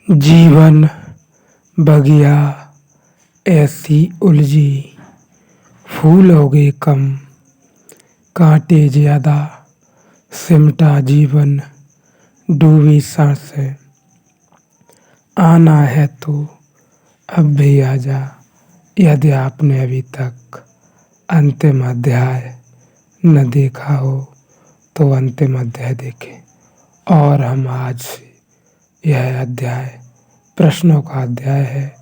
जीवन बगिया ऐसी उलझी, फूल हो गए कम, कांटे ज्यादा, सिमटा जीवन डूबी सांसें। आना है तो अब भी आजा, यदि आपने अभी तक अंतिम अध्याय न देखा हो तो अंतिम अध्याय देखें। और हम आज से यह अध्याय प्रश्नों का अध्याय है।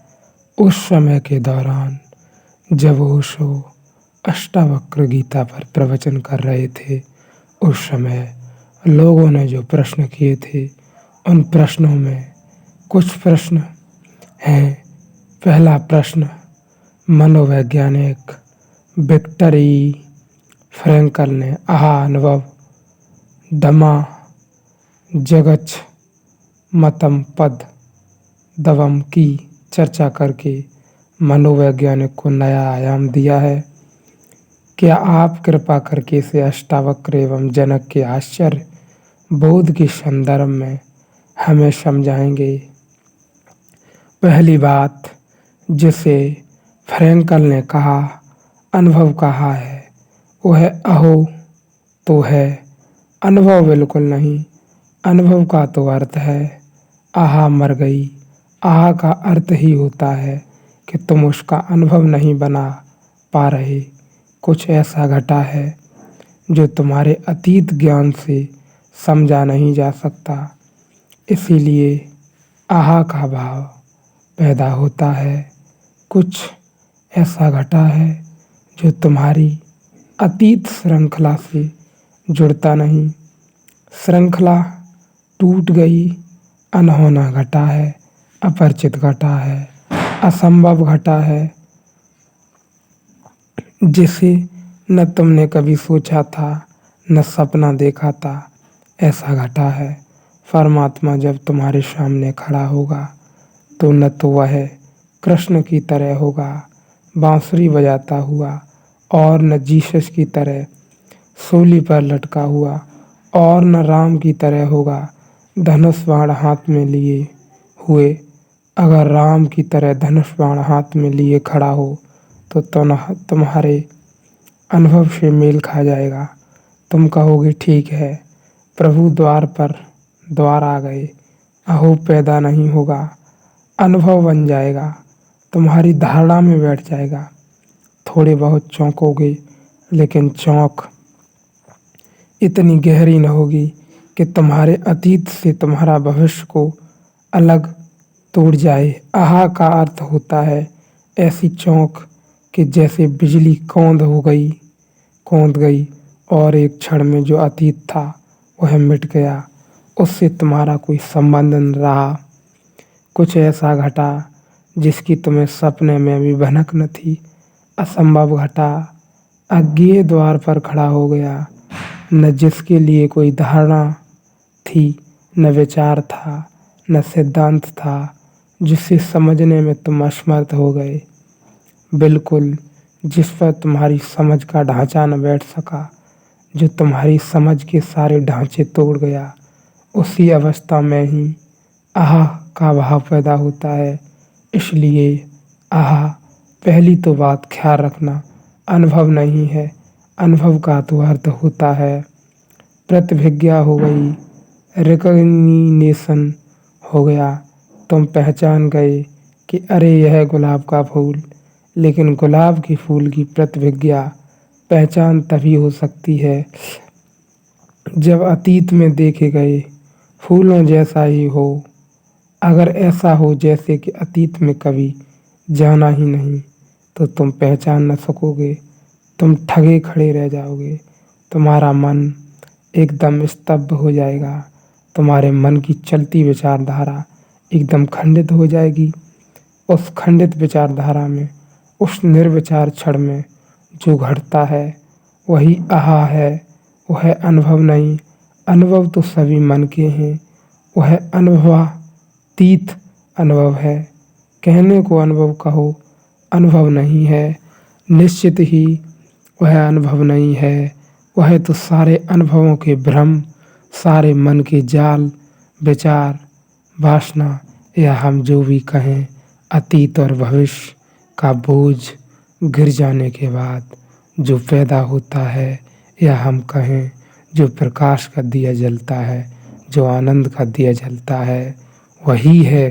उस समय के दौरान जब ओशो अष्टावक्र गीता पर प्रवचन कर रहे थे, उस समय लोगों ने जो प्रश्न किए थे, उन प्रश्नों में कुछ प्रश्न हैं। पहला प्रश्न मनोवैज्ञानिक विक्टर ई फ्रैंकल ने आहा अनुभव दमा जगच मतम पद दवम की चर्चा करके मनोवैज्ञानिक को नया आयाम दिया है। क्या आप कृपा करके इसे अष्टावक्र एवं जनक के आश्चर्य बोध के संदर्भ में हमें समझाएंगे? पहली बात जिसे फ्रैंकल ने कहा अनुभव कहा है, वह अहो तो है, अनुभव बिल्कुल नहीं। अनुभव का तो अर्थ है आहा मर गई। आहा का अर्थ ही होता है कि तुम उसका अनुभव नहीं बना पा रहे। कुछ ऐसा घटा है जो तुम्हारे अतीत ज्ञान से समझा नहीं जा सकता, इसीलिए आहा का भाव पैदा होता है। कुछ ऐसा घटा है जो तुम्हारी अतीत श्रृंखला से जुड़ता नहीं। श्रृंखला टूट गई, अनहोना घटा है, अपरिचित घटा है, असंभव घटा है, जिसे न तुमने कभी सोचा था न सपना देखा था। ऐसा घटा है। परमात्मा जब तुम्हारे सामने खड़ा होगा तो न तो वह कृष्ण की तरह होगा बांसुरी बजाता हुआ, और न जीसस की तरह सूली पर लटका हुआ, और न राम की तरह होगा धनुष बाण हाथ में लिए हुए। अगर राम की तरह धनुष बाण हाथ में लिए खड़ा हो तो तुम्हारे अनुभव से मेल खा जाएगा। तुम कहोगे ठीक है, प्रभु द्वार आ गए। अहो पैदा नहीं होगा, अनुभव बन जाएगा, तुम्हारी धारणा में बैठ जाएगा। थोड़े बहुत चौंकोगे, लेकिन चौंक इतनी गहरी न होगी कि तुम्हारे अतीत से तुम्हारा भविष्य को अलग तोड़ जाए। आहा का अर्थ होता है ऐसी चौंक कि जैसे बिजली कौंध गई और एक क्षण में जो अतीत था वह मिट गया, उससे तुम्हारा कोई संबंध न रहा। कुछ ऐसा घटा जिसकी तुम्हें सपने में भी भनक न थी। असंभव घटा अज्ञेय द्वार पर खड़ा हो गया, न जिसके लिए कोई धारणा थी, न विचार था, न सिद्धांत था, जिसे समझने में तुम असमर्थ हो गए। बिल्कुल जिस पर तुम्हारी समझ का ढांचा न बैठ सका, जो तुम्हारी समझ के सारे ढांचे तोड़ गया, उसी अवस्था में ही आहा का भाव पैदा होता है। इसलिए आहा, पहली तो बात ख्याल रखना, अनुभव नहीं है। अनुभव का तो अर्थ होता है प्रतिभिज्ञा हो गई, रिकग्निशन हो गया। तुम पहचान गए कि अरे यह गुलाब का फूल। लेकिन गुलाब के फूल की प्रतिभिज्ञा पहचान तभी हो सकती है जब अतीत में देखे गए फूलों जैसा ही हो। अगर ऐसा हो जैसे कि अतीत में कभी जाना ही नहीं, तो तुम पहचान न सकोगे। तुम ठगे खड़े रह जाओगे। तुम्हारा मन एकदम स्तब्ध हो जाएगा। तुम्हारे मन की चलती विचारधारा एकदम खंडित हो जाएगी। उस खंडित विचारधारा में, उस निर्विचार क्षण में जो घटता है वही आहा है। वह अनुभव नहीं। अनुभव तो सभी मन के हैं। वह अनुभवातीत अनुभव है। कहने को अनुभव कहो, अनुभव नहीं है। निश्चित ही वह अनुभव नहीं है। वह तो सारे अनुभवों के भ्रम, सारे मन के जाल, विचार, वासना या हम जो भी कहें अतीत और भविष्य का बोझ गिर जाने के बाद जो पैदा होता है, या हम कहें जो प्रकाश का दिया जलता है, जो आनंद का दिया जलता है, वही है,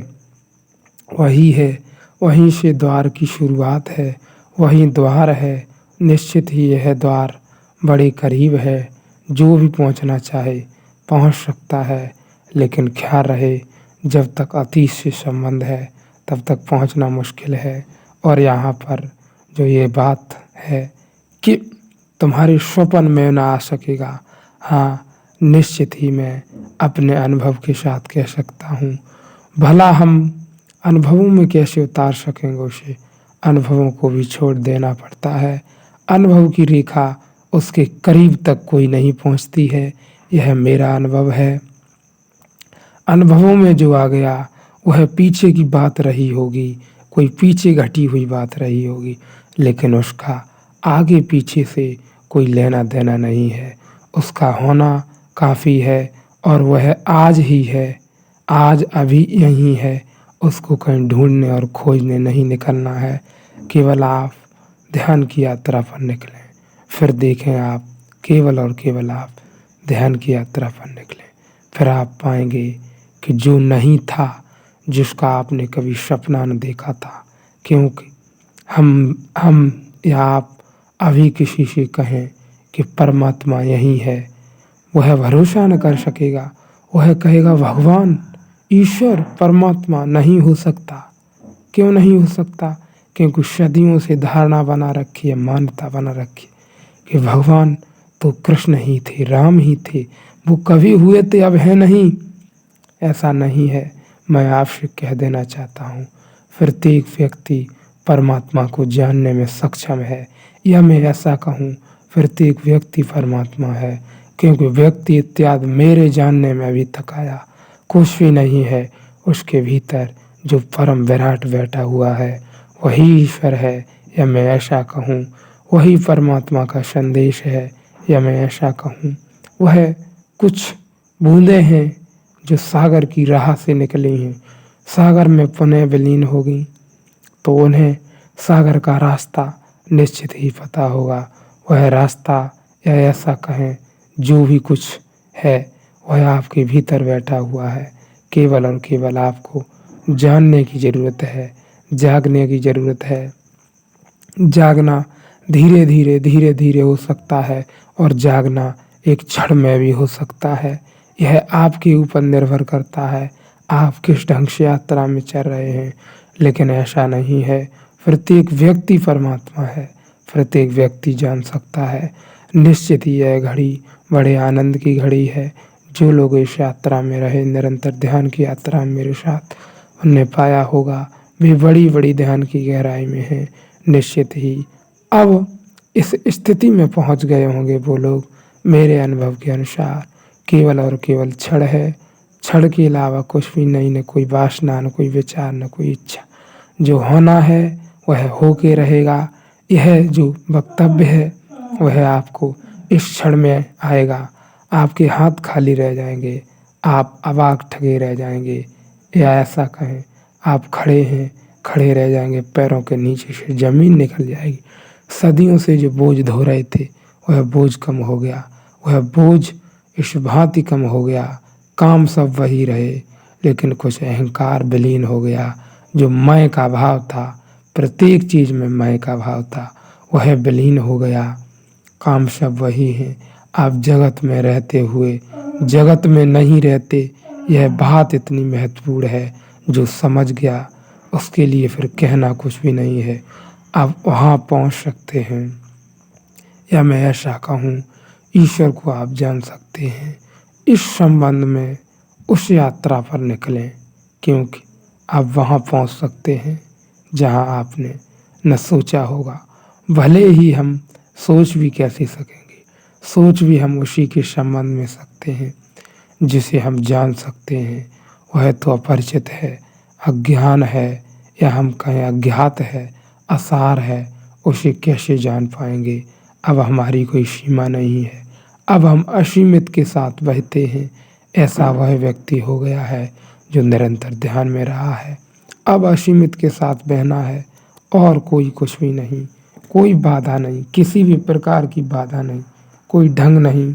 वही है, वहीं से द्वार की शुरुआत है, वही द्वार है। निश्चित ही यह द्वार बड़े करीब है, जो भी पहुंचना चाहे पहुंच सकता है, लेकिन ख्याल रहे जब तक अतीत से संबंध है तब तक पहुंचना मुश्किल है। और यहाँ पर जो ये बात है कि तुम्हारे स्वप्न में ना आ सकेगा, हाँ निश्चित ही मैं अपने अनुभव के साथ कह सकता हूँ। भला हम अनुभवों में कैसे उतार सकेंगे उसे, अनुभवों को भी छोड़ देना पड़ता है। अनुभव की रेखा उसके करीब तक कोई नहीं पहुँचती है, यह मेरा अनुभव है। अनुभवों में जो आ गया वह पीछे की बात रही होगी, कोई पीछे घटी हुई बात रही होगी, लेकिन उसका आगे पीछे से कोई लेना देना नहीं है। उसका होना काफ़ी है और वह आज ही है, आज अभी यहीं है। उसको कहीं ढूंढने और खोजने नहीं निकलना है। केवल आप ध्यान की यात्रा पर निकलें, फिर देखें आप, केवल और केवल आप ध्यान की यात्रा पर निकलें, फिर आप पाएंगे कि जो नहीं था, जिसका आपने कभी सपना न देखा था। क्योंकि हम या आप अभी किसी से कहें कि परमात्मा यही है, वह भरोसा न कर सकेगा। वह कहेगा भगवान, ईश्वर, परमात्मा नहीं हो सकता। क्यों नहीं हो सकता? क्योंकि सदियों से धारणा बना रखी है, मान्यता बना रखी है कि भगवान तो कृष्ण ही थे, राम ही थे, वो कभी हुए थे, अब है नहीं। ऐसा नहीं है। मैं आपसे कह देना चाहता हूँ, प्रत्येक व्यक्ति परमात्मा को जानने में सक्षम है, या मैं ऐसा कहूँ प्रत्येक व्यक्ति परमात्मा है। क्योंकि व्यक्ति इत्यादि मेरे जानने में अभी तक आया कुछ भी नहीं है। उसके भीतर जो परम विराट बैठा हुआ है वही ईश्वर है, या मैं ऐसा कहूँ वही परमात्मा का संदेश है, या मैं ऐसा कहूँ वह कुछ बूंदें हैं जो सागर की राह से निकली हैं, सागर में पुनः विलीन हो गई, तो उन्हें सागर का रास्ता निश्चित ही पता होगा। वह रास्ता, या ऐसा कहें जो भी कुछ है, वह आपके भीतर बैठा हुआ है। केवल और केवल आपको जानने की ज़रूरत है, जागने की ज़रूरत है। जागना धीरे धीरे धीरे धीरे हो सकता है, और जागना एक क्षण में भी हो सकता है। यह आपके ऊपर निर्भर करता है, आप किस ढंग से यात्रा में चल रहे हैं। लेकिन ऐसा नहीं है, प्रत्येक व्यक्ति परमात्मा है, प्रत्येक व्यक्ति जान सकता है। निश्चित ही यह घड़ी बड़े आनंद की घड़ी है। जो लोग इस यात्रा में रहे, निरंतर ध्यान की यात्रा में मेरे साथ, उनने पाया होगा वे बड़ी बड़ी ध्यान की गहराई में हैं। निश्चित ही अब इस स्थिति में पहुंच गए होंगे वो लोग, मेरे अनुभव के अनुसार केवल और केवल क्षण है, क्षण के अलावा कुछ भी नहीं, न कोई वासना, न कोई विचार, न कोई इच्छा। जो होना है वह हो के रहेगा। यह जो वक्तव्य है वह आपको इस क्षण में आएगा। आपके हाथ खाली रह जाएंगे, आप अवाक ठगे रह जाएंगे, या ऐसा कहें आप खड़े हैं, खड़े रह जाएंगे, पैरों के नीचे से ज़मीन निकल जाएगी। सदियों से जो बोझ धो रहे थे वह बोझ कम हो गया, वह बोझ इस भांति कम हो गया। काम सब वही रहे, लेकिन कुछ अहंकार विलीन हो गया। जो मैं का भाव था, प्रत्येक चीज़ में मैं का भाव था, वह विलीन हो गया। काम सब वही है। आप जगत में रहते हुए जगत में नहीं रहते, यह बात इतनी महत्वपूर्ण है। जो समझ गया उसके लिए फिर कहना कुछ भी नहीं है। आप वहाँ पहुँच सकते हैं, या मैं ऐसा कहूँ ईश्वर को आप जान सकते हैं। इस संबंध में उस यात्रा पर निकलें, क्योंकि आप वहाँ पहुँच सकते हैं जहाँ आपने न सोचा होगा। भले ही हम सोच भी कैसे सकेंगे, सोच भी हम उसी के संबंध में सकते हैं जिसे हम जान सकते हैं। वह तो अपरिचित है, अज्ञान है, या हम कहें अज्ञात है, असार है। उसे कैसे जान पाएंगे? अब हमारी कोई सीमा नहीं है, अब हम असीमित के साथ बहते हैं। ऐसा वह व्यक्ति हो गया है जो निरंतर ध्यान में रहा है। अब असीमित के साथ बहना है और कोई कुछ भी नहीं, कोई बाधा नहीं, किसी भी प्रकार की बाधा नहीं, कोई ढंग नहीं,